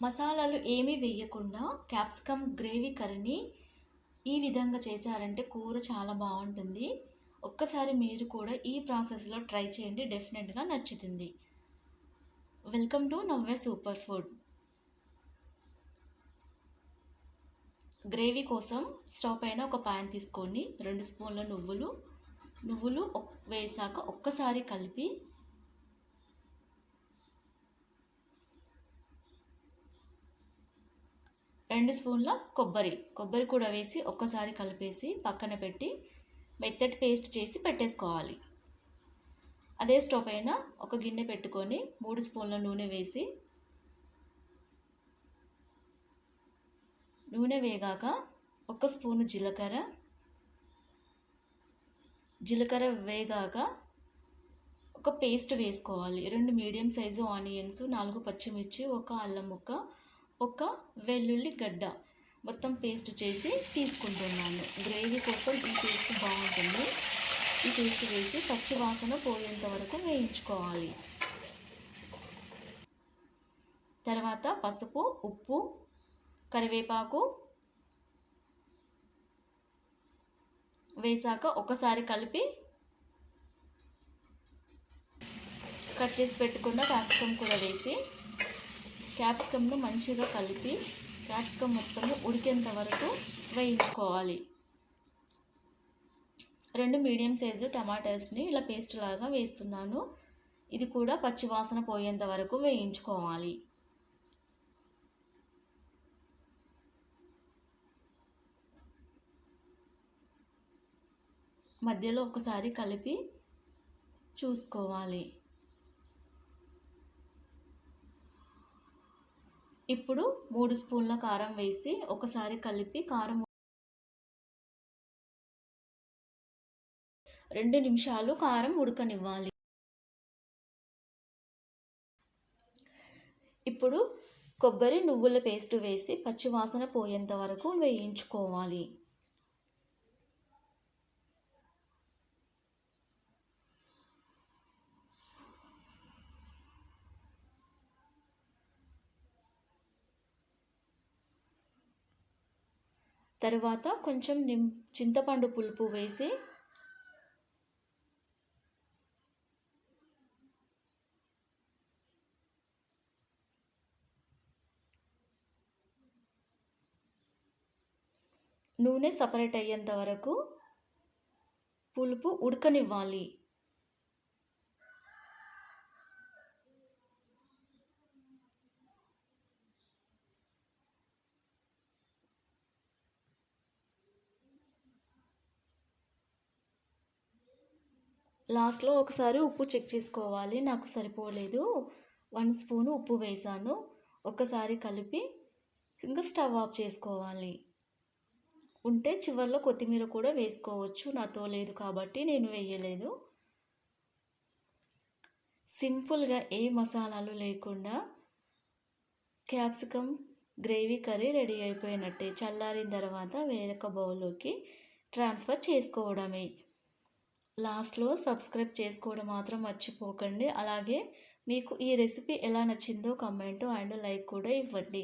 మసాలాలు ఏమీ వేయకుండా క్యాప్సికమ్ గ్రేవీ కర్రీని ఈ విధంగా చేశారంటే కూర చాలా బాగుంటుంది. ఒక్కసారి మీరు కూడా ఈ ప్రాసెస్లో ట్రై చేయండి, డెఫినెట్గా నచ్చుతుంది. వెల్కమ్ టు నవ్వే సూపర్ ఫుడ్. గ్రేవీ కోసం స్టవ్ పైన ఒక ప్యాన్ తీసుకొని 2 స్పూన్ల నువ్వులు వేసాక ఒక్కసారి కలిపి 2 స్పూన్ల కొబ్బరి కూడా వేసి ఒక్కసారి కలిపేసి పక్కన పెట్టి మెత్తటి పేస్ట్ చేసి పెట్టేసుకోవాలి. అదే స్టవ్ పైన ఒక గిన్నె పెట్టుకొని 3 స్పూన్ల నూనె వేసి నూనె వేగాక 1 స్పూను జీలకర్ర వేగాక ఒక పేస్ట్ వేసుకోవాలి. 2 మీడియం సైజు ఆనియన్స్, 4 పచ్చిమిర్చి, 1 అల్లం ముక్క, 1 వెల్లుల్లి గడ్డ మొత్తం పేస్ట్ చేసి తీసుకుంటున్నాను. గ్రేవీ కోసం ఈ పేస్ట్ బాగుంటుంది. ఈ పేస్ట్ వేసి పచ్చి వాసన పోయేంత వరకు వేయించుకోవాలి. తర్వాత పసుపు, ఉప్పు, కరివేపాకు వేసాక ఒకసారి కలిపి కట్ చేసి పెట్టుకున్న క్యాప్సికమ్ కూడా వేసి క్యాప్సికమ్ను మంచిగా కలిపి క్యాప్సికమ్ మొత్తం ఉడికేంత వరకు వేయించుకోవాలి. 2 మీడియం సైజు టమాటాస్ని ఇలా పేస్ట్ లాగా వేస్తున్నాను. ఇది కూడా పచ్చి వాసన పోయేంత వరకు వేయించుకోవాలి. మధ్యలో ఒకసారి కలిపి చూసుకోవాలి. ఇప్పుడు 3 స్పూన్ల కారం వేసి ఒకసారి కలిపి కారం 2 నిమిషాలు కారం ఉడకనివ్వాలి. ఇప్పుడు కొబ్బరి నువ్వుల పేస్ట్ వేసి పచ్చి వాసన పోయేంత వరకు వేయించుకోవాలి. తర్వాత కొంచెం చింతపండు పులుపు వేసి నూనె సపరేట్ అయ్యేంత వరకు పులుపు ఉడకనివ్వాలి. లాస్ట్లో ఒకసారి ఉప్పు చెక్ చేసుకోవాలి. నాకు సరిపోలేదు, 1 స్పూను ఉప్పు వేసాను. ఒకసారి కలిపి ఇంకా స్టవ్ ఆఫ్ చేసుకోవాలి. ఉంటే చివరిలో కొత్తిమీర కూడా వేసుకోవచ్చు. నాతో లేదు కాబట్టి నేను వేయలేదు. సింపుల్గా ఏ మసాలాలు లేకుండా క్యాప్సికమ్ గ్రేవీ కర్రీ రెడీ అయిపోయినట్టే. చల్లారిన తర్వాత వేరొక బౌల్లోకి ట్రాన్స్ఫర్ చేసుకోవడమే. లాస్ట్లో సబ్స్క్రైబ్ చేసుకోవడం మాత్రం మర్చిపోకండి. అలాగే మీకు ఈ రెసిపీ ఎలా నచ్చిందో కామెంట్ అండ్ లైక్ కూడా ఇవ్వండి.